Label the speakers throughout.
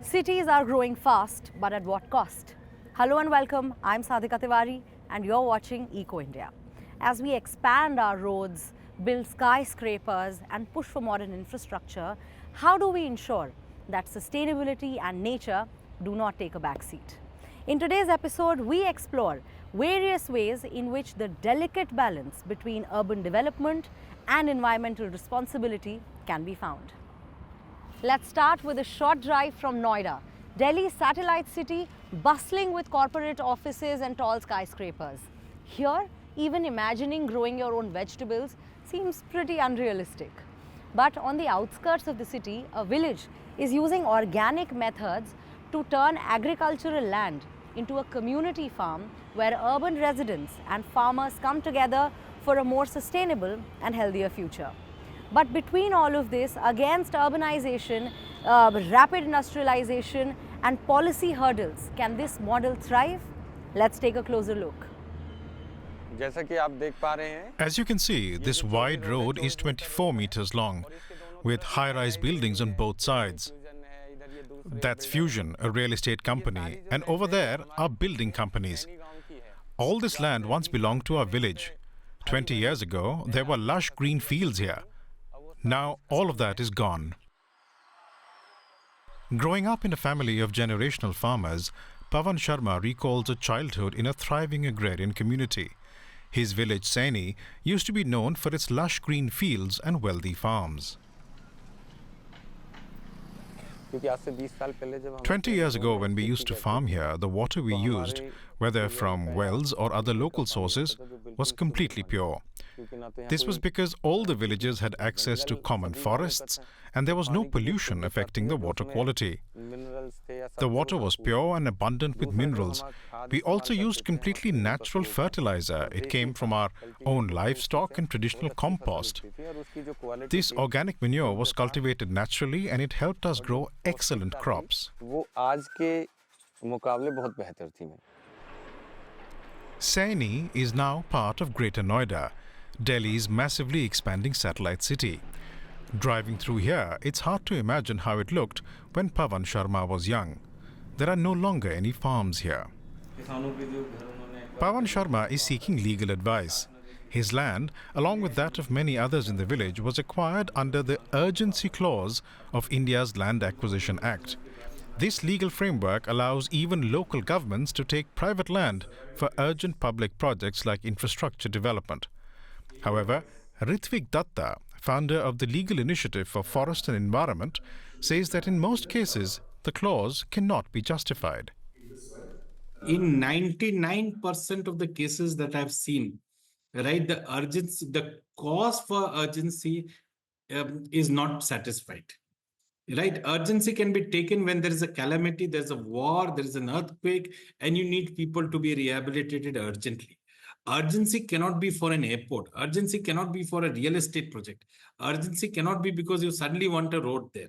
Speaker 1: Cities are growing fast, but at what cost? Hello and welcome, I'm Sadhika Tiwari and you're watching Eco India. As we expand our roads, build skyscrapers and push for modern infrastructure, how do we ensure that sustainability and nature do not take a backseat? In today's episode, we explore various ways in which the delicate balance between urban development and environmental responsibility can be found. Let's start with a short drive from Noida, Delhi's satellite city bustling with corporate offices and tall skyscrapers. Here, even imagining growing your own vegetables seems pretty unrealistic. But on the outskirts of the city, a village is using organic methods to turn agricultural land into a community farm where urban residents and farmers come together for a more sustainable and healthier future. But between all of this, against urbanization, rapid industrialization and policy hurdles, can this model thrive? Let's take a closer look.
Speaker 2: As you can see, this wide road is 24 meters long, with high-rise buildings on both sides. That's Fusion, a real estate company, and over there are building companies. All this land once belonged to our village. 20 years ago, there were lush green fields here. Now, all of that is gone. Growing up in a family of generational farmers, Pawan Sharma recalls a childhood in a thriving agrarian community. His village, Saini, used to be known for its lush green fields and wealthy farms. 20 years ago, when we used to farm here, the water we used, whether from wells or other local sources, was completely pure. This was because all the villages had access to common forests and there was no pollution affecting the water quality. The water was pure and abundant with minerals. We also used completely natural fertilizer. It came from our own livestock and traditional compost. This organic manure was cultivated naturally and it helped us grow excellent crops. Saini is now part of Greater Noida, Delhi's massively expanding satellite city. Driving through here, it's hard to imagine how it looked when Pawan Sharma was young. There are no longer any farms here. Pawan Sharma is seeking legal advice. His land, along with that of many others in the village, was acquired under the urgency clause of India's Land Acquisition Act. This legal framework allows even local governments to take private land for urgent public projects like infrastructure development. However, Ritvik Datta, founder of the Legal Initiative for Forest and Environment, says that in most cases, the clause cannot be justified.
Speaker 3: In 99% of the cases that I've seen, right, the cause for urgency is not satisfied. Right, urgency can be taken when there is a calamity, there's a war, there is an earthquake, and you need people to be rehabilitated urgently. Urgency cannot be for an airport. Urgency cannot be for a real estate project. Urgency cannot be because you suddenly want a road there.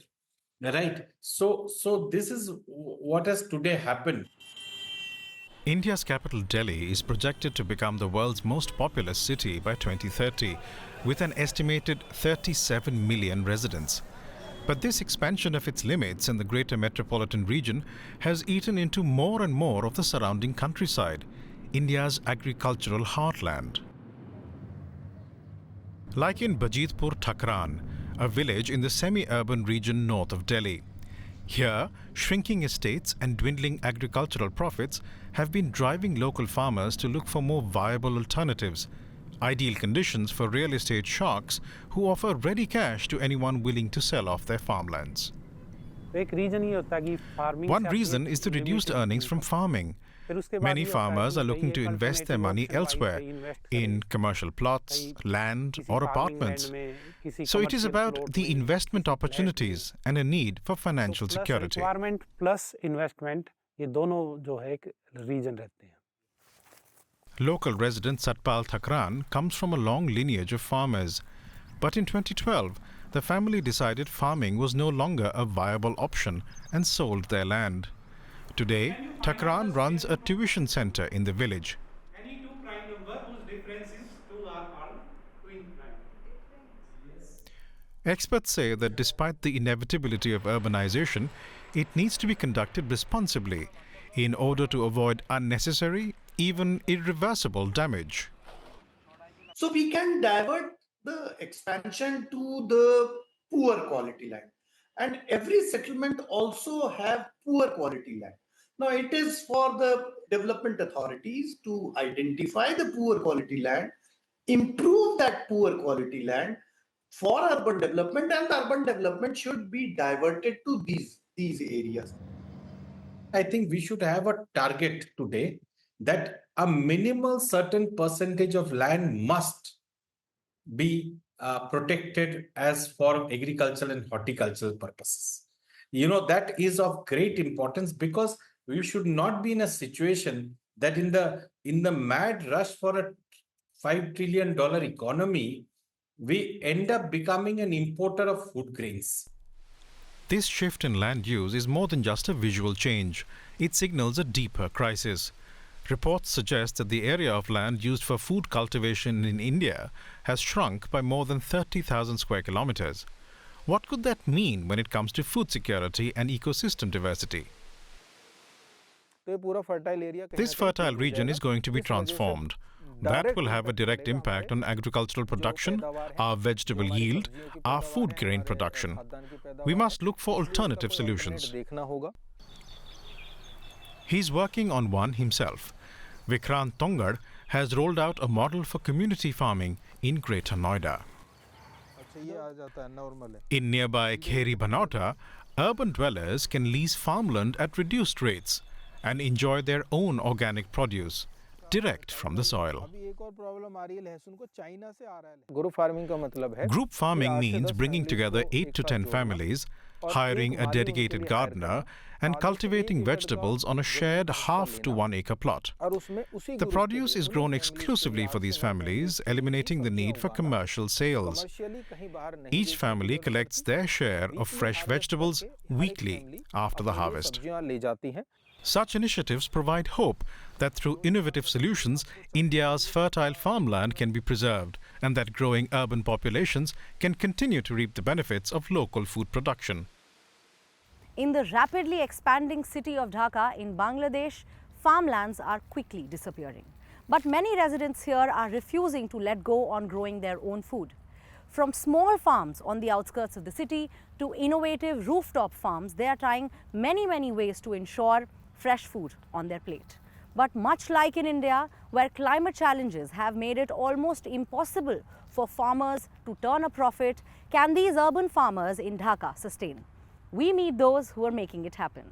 Speaker 3: Right? So this is what has today happened.
Speaker 2: India's capital Delhi is projected to become the world's most populous city by 2030, with an estimated 37 million residents. But this expansion of its limits in the greater metropolitan region has eaten into more and more of the surrounding countryside, India's agricultural heartland. Like in Bajitpur Thakran, a village in the semi-urban region north of Delhi. Here, shrinking estates and dwindling agricultural profits have been driving local farmers to look for more viable alternatives, ideal conditions for real estate sharks who offer ready cash to anyone willing to sell off their farmlands. One reason is the reduced earnings from farming. Many farmers are looking to invest their money elsewhere, in commercial plots, land or apartments. So it is about the investment opportunities and a need for financial security.
Speaker 4: Requirement plus investment, ये दोनों जो है एक region रहते हैं.
Speaker 2: Local resident Satpal Thakran comes from a long lineage of farmers. But in 2012, the family decided farming was no longer a viable option and sold their land. Today, Takran runs a tuition center in the village.
Speaker 4: Any two prime number whose difference is 2 are called twin prime.
Speaker 2: Experts say that despite the inevitability of urbanization, it needs to be conducted responsibly in order to avoid unnecessary, even irreversible damage.
Speaker 5: So we can divert the expansion to the poor quality land. And every settlement also have poor quality land. Now it is for the development authorities to identify the poor quality land, improve that poor quality land for urban development, and urban development should be diverted to these areas.
Speaker 3: I think we should have a target today that a minimal certain percentage of land must be protected as for agricultural and horticultural purposes. That is of great importance, because we should not be in a situation that in the mad rush for a $5 trillion economy, we end up becoming an importer of food grains.
Speaker 2: This shift in land use is more than just a visual change. It signals a deeper crisis. Reports suggest that the area of land used for food cultivation in India has shrunk by more than 30,000 square kilometers. What could that mean when it comes to food security and ecosystem diversity? This fertile region is going to be transformed. That will have a direct impact on agricultural production, our vegetable yield, our food grain production. We must look for alternative solutions. He's working on one himself. Vikrant Tongad has rolled out a model for community farming in Greater Noida. In nearby Kheri Banauta, urban dwellers can lease farmland at reduced rates and enjoy their own organic produce direct from the soil. Group farming means bringing together 8 to 10 families, hiring a dedicated gardener, and cultivating vegetables on a shared half to 1 acre plot. The produce is grown exclusively for these families, eliminating the need for commercial sales. Each family collects their share of fresh vegetables weekly after the harvest. Such initiatives provide hope that through innovative solutions, India's fertile farmland can be preserved and that growing urban populations can continue to reap the benefits of local food production.
Speaker 1: In the rapidly expanding city of Dhaka in Bangladesh, farmlands are quickly disappearing. But many residents here are refusing to let go on growing their own food. From small farms on the outskirts of the city to innovative rooftop farms, they are trying many ways to ensure fresh food on their plate. But much like in India, where climate challenges have made it almost impossible for farmers to turn a profit, can these urban farmers in Dhaka sustain? We meet those who are making it happen.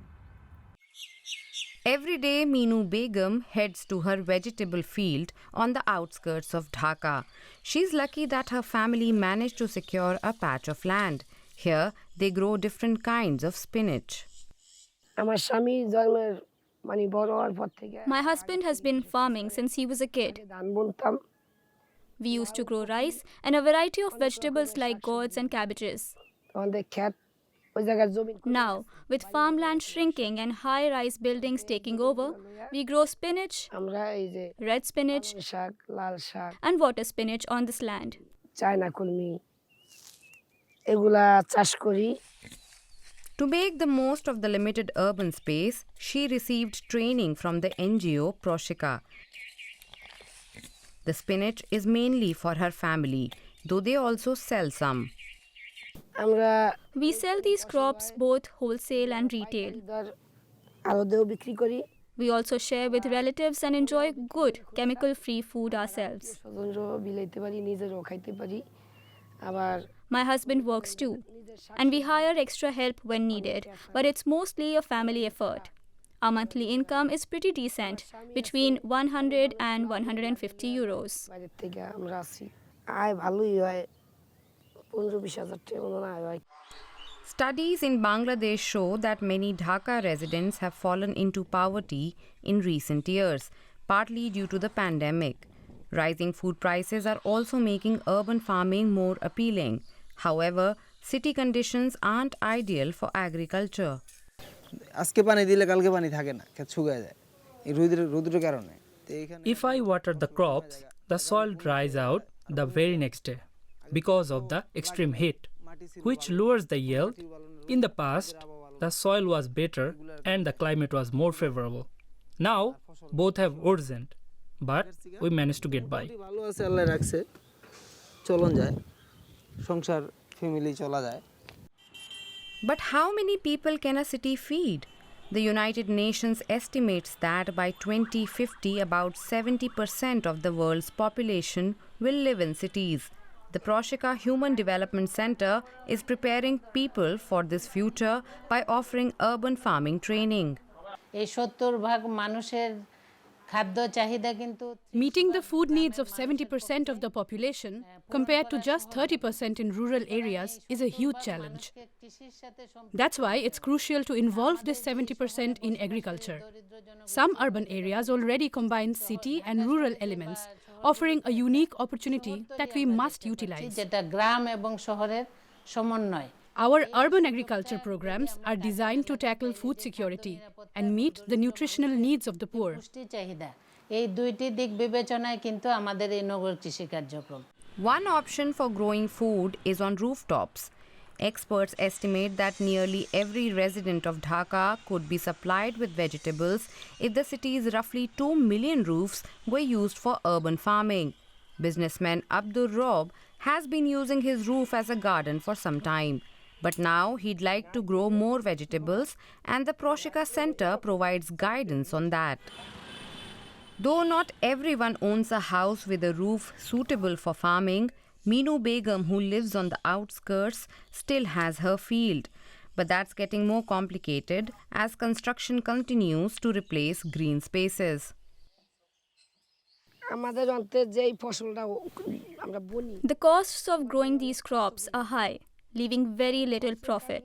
Speaker 6: Every day, Meenu Begum heads to her vegetable field on the outskirts of Dhaka. She's lucky that her family managed to secure a patch of land. Here, they grow different kinds of spinach.
Speaker 7: My husband has been farming since he was a kid. We used to grow rice and a variety of vegetables like gourds and cabbages. Now, with farmland shrinking and high-rise buildings taking over, we grow spinach, red spinach, and water spinach on this land.
Speaker 6: To make the most of the limited urban space, she received training from the NGO Proshika. The spinach is mainly for her family, though they also sell some.
Speaker 7: We sell these crops both wholesale and retail. We also share with relatives and enjoy good, chemical-free food ourselves. My husband works too, and we hire extra help when needed, but it's mostly a family effort. Our monthly income is pretty decent, between 100 and 150 euros.
Speaker 6: Studies in Bangladesh show that many Dhaka residents have fallen into poverty in recent years, partly due to the pandemic. Rising food prices are also making urban farming more appealing. However, city conditions aren't ideal for agriculture.
Speaker 8: আজকে পানি দিলে কালকে পানি থাকে না, ক্ষেত শুকায় যায় এই রোদের কারণে।
Speaker 9: If I water the crops, the soil dries out the very next day because of the extreme heat, which lowers the yield. In the past, the soil was better and the climate was more favorable. Now, both have worsened, but we managed to get by.
Speaker 8: ভালো আছে, আল্লাহ রাখছে, চলন যায়, সংসার family চলা যায়।
Speaker 6: But how many people can a city feed? The United Nations estimates that by 2050, about 70% of the world's population will live in cities. The Proshika Human Development Center is preparing people for this future by offering urban farming training.
Speaker 10: Meeting the food needs of 70% of the population compared to just 30% in rural areas is a huge challenge. That's why it's crucial to involve this 70% in agriculture. Some urban areas already combine city and rural elements, offering a unique opportunity that we must utilize. Our urban agriculture programs are designed to tackle food security and meet the nutritional needs of the poor.
Speaker 6: One option for growing food is on rooftops. Experts estimate that nearly every resident of Dhaka could be supplied with vegetables if the city's roughly 2 million roofs were used for urban farming. Businessman Abdur Rob has been using his roof as a garden for some time. But now he'd like to grow more vegetables, and the Proshika Center provides guidance on that. Though not everyone owns a house with a roof suitable for farming, Meenu Begum, who lives on the outskirts, still has her field. But that's getting more complicated as construction continues to replace green spaces.
Speaker 7: The costs of growing these crops are high, leaving very little profit.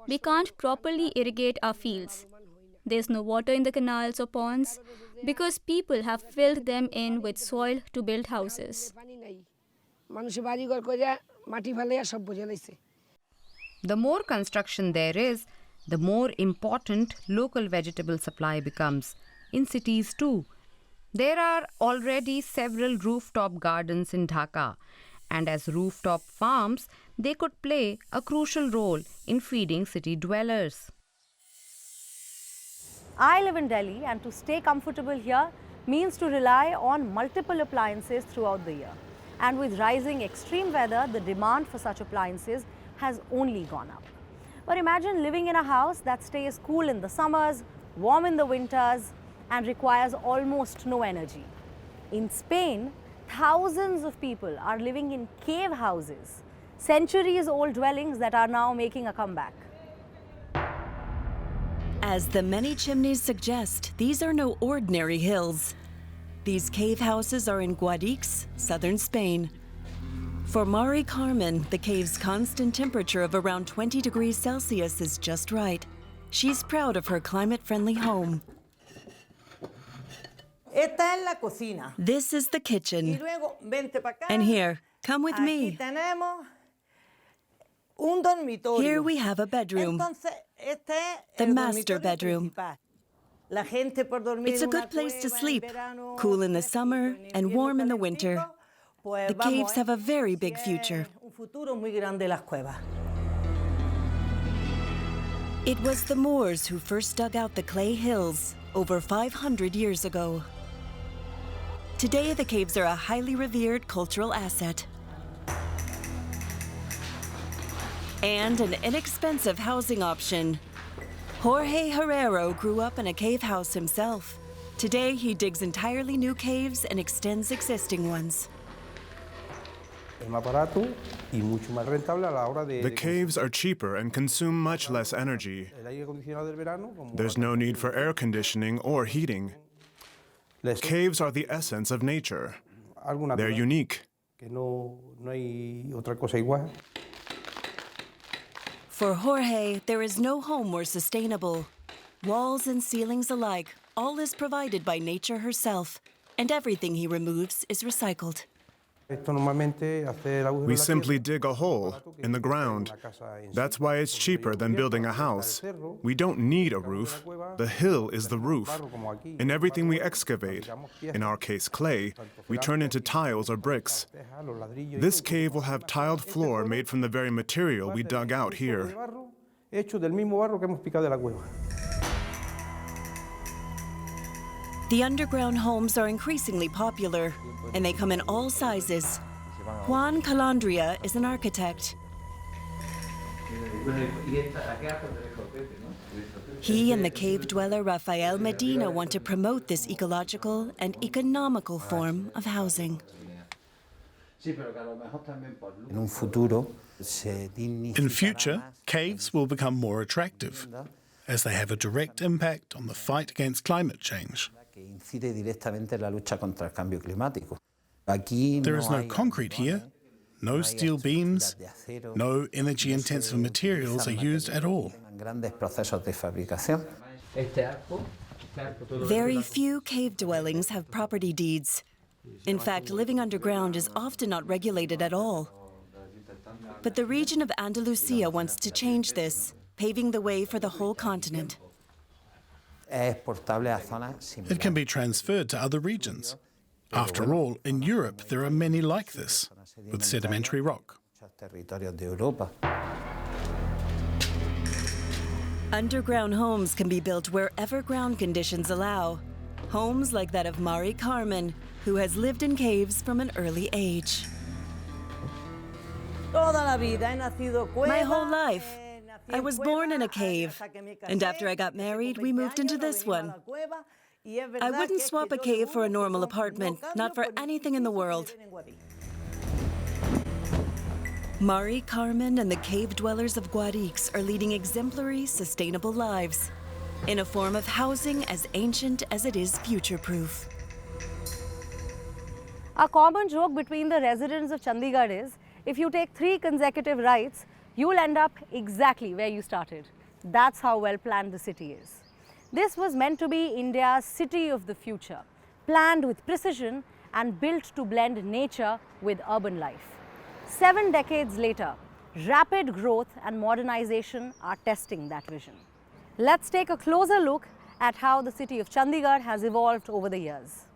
Speaker 7: We can't properly irrigate our fields. There's no water in the canals or ponds because people have filled them in with soil to build houses.
Speaker 6: The more construction there is, the more important local vegetable supply becomes. In cities too. There are already several rooftop gardens in Dhaka, and as rooftop farms, they could play a crucial role in feeding city dwellers.
Speaker 1: I live in Delhi, and to stay comfortable here means to rely on multiple appliances throughout the year. And with rising extreme weather, the demand for such appliances has only gone up. But imagine living in a house that stays cool in the summers, warm in the winters, and requires almost no energy. In Spain, thousands of people are living in cave houses, centuries-old dwellings that are now making a comeback.
Speaker 11: As the many chimneys suggest, these are no ordinary hills. These cave houses are in Guadix, southern Spain. For Mari Carmen, the cave's constant temperature of around 20 degrees Celsius is just right. She's proud of her climate-friendly home. This is the kitchen. And here, come with me. Here we have a bedroom, the master bedroom. It's a good place to sleep, cool in the summer and warm in the winter. The caves have a very big future. It was the Moors who first dug out the clay hills over 500 years ago. Today, the caves are a highly revered cultural asset and an inexpensive housing option. Jorge Herrero grew up in a cave house himself. Today, he digs entirely new caves and extends existing ones.
Speaker 12: The caves are cheaper and consume much less energy. There's no need for air conditioning or heating. Caves are the essence of nature. They're unique.
Speaker 11: For Jorge, there is no home more sustainable. Walls and ceilings alike, all is provided by nature herself, and everything he removes is recycled.
Speaker 12: We simply dig a hole in the ground. That's why it's cheaper than building a house. We don't need a roof. The hill is the roof. And everything we excavate, in our case clay, we turn into tiles or bricks. This cave will have tiled floor made from the very material we dug out here.
Speaker 11: The underground homes are increasingly popular, and they come in all sizes. Juan Calandria is an architect. He and the cave dweller Rafael Medina want to promote this ecological and economical form of housing.
Speaker 13: In future, caves will become more attractive, as they have a direct impact on the fight against climate change. There is no concrete here, no steel beams, no energy-intensive materials are used at all.
Speaker 11: Very few cave dwellings have property deeds. In fact, living underground is often not regulated at all. But the region of Andalusia wants to change this, paving the way for the whole continent.
Speaker 13: It can be transferred to other regions. After all, in Europe there are many like this, with sedimentary rock.
Speaker 11: Underground homes can be built wherever ground conditions allow. Homes like that of Mari Carmen, who has lived in caves from an early age. My whole life, I was born in a cave, and after I got married, we moved into this one. I wouldn't swap a cave for a normal apartment, not for anything in the world. Mari Carmen and the cave dwellers of Guadix are leading exemplary, sustainable lives in a form of housing as ancient as it is future-proof.
Speaker 1: A common joke between the residents of Chandigarh is, if you take 3 consecutive rights, you will end up exactly where you started. That's how well planned the city is. This was meant to be India's city of the future, planned with precision and built to blend nature with urban life. 7 decades later, rapid growth and modernization are testing that vision. Let's take a closer look at how the city of Chandigarh has evolved over the years.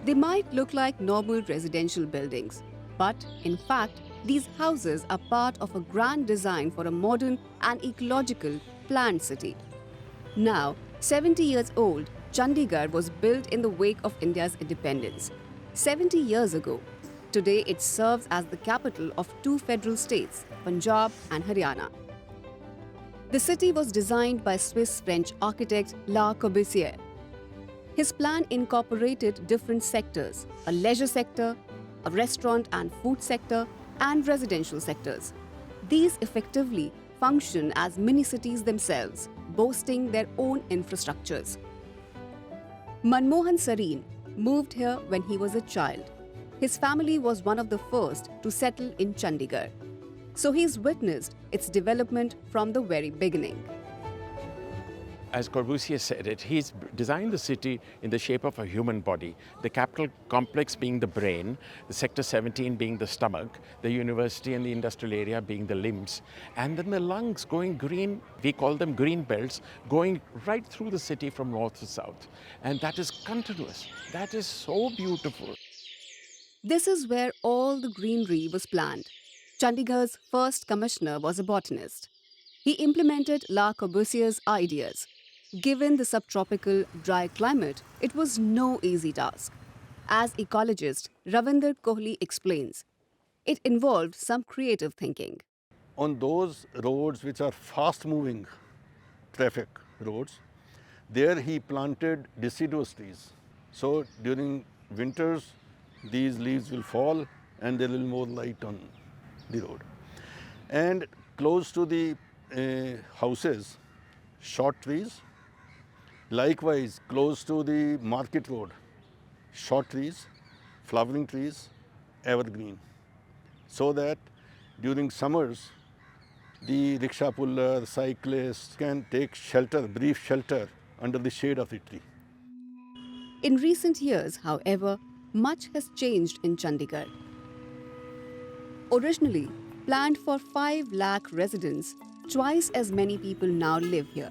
Speaker 14: They might look like normal residential buildings, but in fact, these houses are part of a grand design for a modern and ecological planned city. Now, 70 years old, Chandigarh was built in the wake of India's independence. 70 years ago, today it serves as the capital of 2 federal states, Punjab and Haryana. The city was designed by Swiss-French architect Le Corbusier. His plan incorporated different sectors: a leisure sector, a restaurant and food sector, and residential sectors. These effectively function as mini-cities themselves, boasting their own infrastructures. Manmohan Sareen moved here when he was a child. His family was one of the first to settle in Chandigarh, so he's witnessed its development from the very beginning.
Speaker 15: As Corbusier said it, he's designed the city in the shape of a human body, the capital complex being the brain, the sector 17 being the stomach, the university and the industrial area being the limbs, and then the lungs going green, we call them green belts, going right through the city from north to south. And that is continuous. That is so beautiful.
Speaker 14: This is where all the greenery was planned. Chandigarh's first commissioner was a botanist. He implemented Le Corbusier's ideas. Given the subtropical dry climate, it was no easy task. As ecologist Ravinder Kohli explains, it involved some creative thinking.
Speaker 16: On those roads which are fast-moving traffic roads, there he planted deciduous trees. So during winters, these leaves will fall and there will be more light on the road. And close to the houses, short trees. Likewise, close to the market road, short trees, flowering trees, evergreen. So that during summers, the rickshaw puller, cyclist can take shelter, brief shelter under the shade of the tree.
Speaker 14: In recent years, however, much has changed in Chandigarh. Originally planned for 5 lakh residents, twice as many people now live here.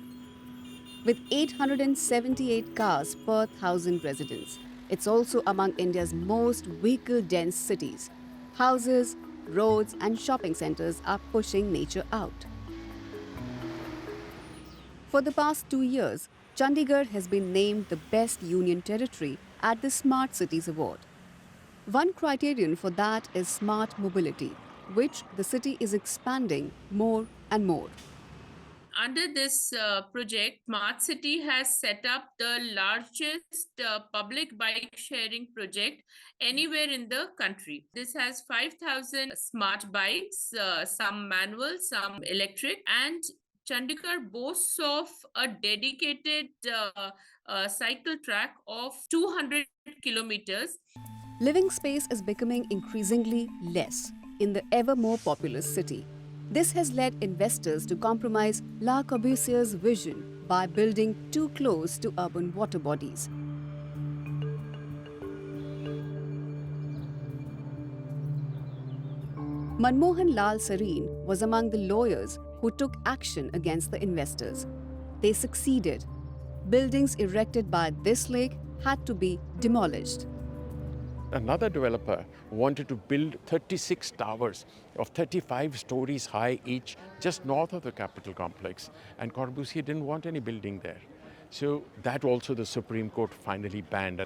Speaker 14: With 878 cars per 1,000 residents, it's also among India's most vehicle-dense cities. Houses, roads and shopping centres are pushing nature out. For the past 2 years, Chandigarh has been named the best union territory at the Smart Cities Award. One criterion for that is smart mobility, which the city is expanding more and more.
Speaker 17: Under this project, Smart City has set up the largest public bike sharing project anywhere in the country. This has 5,000 smart bikes, some manual, some electric, and Chandigarh boasts of a dedicated cycle track of 200 kilometers.
Speaker 14: Living space is becoming increasingly less in the ever more populous city. This has led investors to compromise Le Corbusier's vision by building too close to urban water bodies. Manmohan Lal Sareen was among the lawyers who took action against the investors. They succeeded. Buildings erected by this lake had to be demolished.
Speaker 15: Another developer wanted to build 36 towers of 35 stories high each just north of the capital complex, and Corbusier didn't want any building there. So that also the Supreme Court finally banned.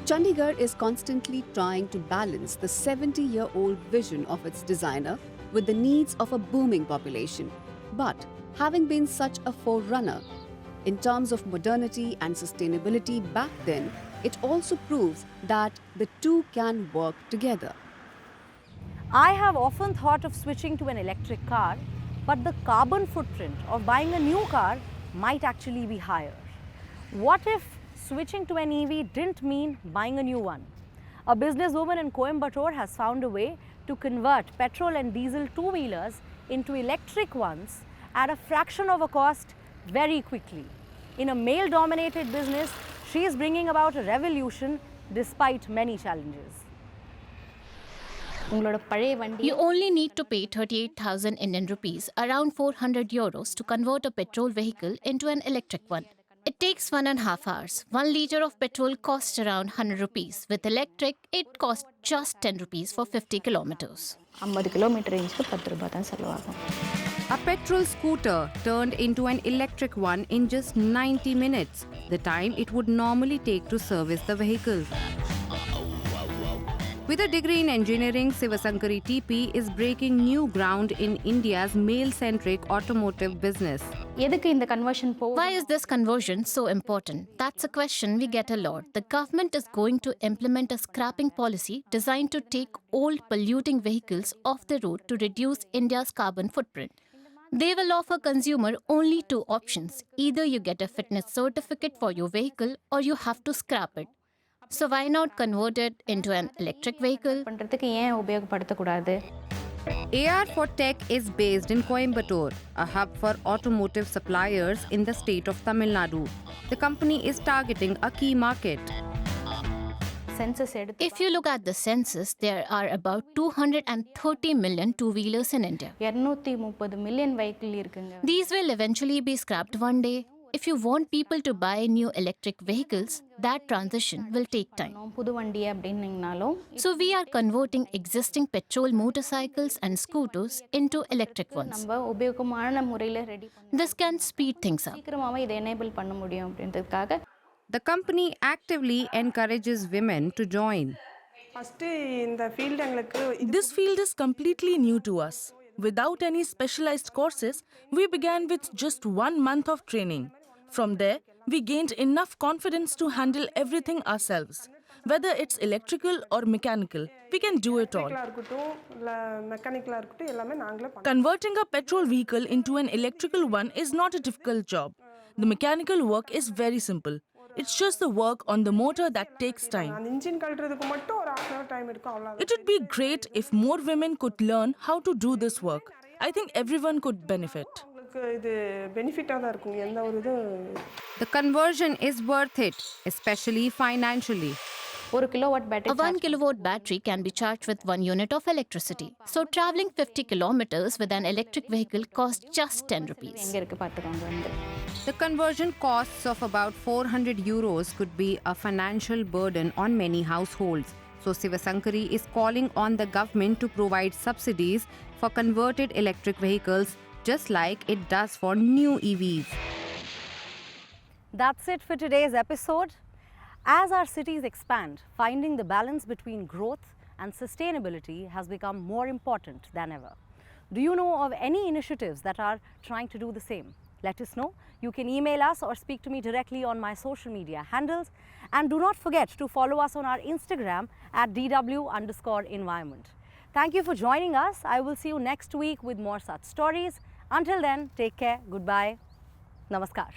Speaker 14: Chandigarh is constantly trying to balance the 70-year-old vision of its designer with the needs of a booming population. But having been such a forerunner in terms of modernity and sustainability back then, it also proves that the two can work together.
Speaker 1: I have often thought of switching to an electric car, but the carbon footprint of buying a new car might actually be higher. What if switching to an EV didn't mean buying a new one? A businesswoman in Coimbatore has found a way to convert petrol and diesel two-wheelers into electric ones at a fraction of a cost very quickly. In a male-dominated business, she is bringing about a revolution despite many challenges.
Speaker 18: You only need to pay 38,000 Indian rupees, around 400 euros, to convert a petrol vehicle into an electric one. It takes 1.5 hours. 1 litre of petrol costs around 100 rupees. With electric, it costs just 10 rupees for 50 kilometers.
Speaker 6: A petrol scooter turned into an electric one in just 90 minutes, the time it would normally take to service the vehicle. With a degree in engineering, Sivasankari TP is breaking new ground in India's male-centric automotive business.
Speaker 18: Why is this conversion so important? That's a question we get a lot. The government is going to implement a scrapping policy designed to take old polluting vehicles off the road to reduce India's carbon footprint. They will offer consumer only 2 options. Either you get a fitness certificate for your vehicle or you have to scrap it. So why not convert it into an electric vehicle?
Speaker 6: AR for Tech is based in Coimbatore, a hub for automotive suppliers in the state of Tamil Nadu. The company is targeting a key market.
Speaker 18: If you look at the census, there are about 230 million two-wheelers in India. These will eventually be scrapped one day. If you want people to buy new electric vehicles, that transition will take time. So we are converting existing petrol motorcycles and scooters into electric ones. This can speed things up.
Speaker 6: The company actively encourages women to join.
Speaker 19: This field is completely new to us. Without any specialized courses, we began with just 1 month of training. From there, we gained enough confidence to handle everything ourselves. Whether it's electrical or mechanical, we can do it all. Converting a petrol vehicle into an electrical one is not a difficult job. The mechanical work is very simple. It's just the work on the motor that takes time. It would be great if more women could learn how to do this work. I think everyone could benefit.
Speaker 6: The conversion is worth it, especially financially.
Speaker 18: A 1 kilowatt battery can be charged with 1 unit of electricity. So traveling 50 kilometers with an electric vehicle costs just 10 rupees.
Speaker 6: The conversion costs of about 400 euros could be a financial burden on many households. So Sivasankari is calling on the government to provide subsidies for converted electric vehicles just like it does for new EVs.
Speaker 1: That's it for today's episode. As our cities expand, finding the balance between growth and sustainability has become more important than ever. Do you know of any initiatives that are trying to do the same? Let us know. You can email us or speak to me directly on my social media handles. And do not forget to follow us on our Instagram at DW_environment. Thank you for joining us. I will see you next week with more such stories. Until then, take care. Goodbye. Namaskar.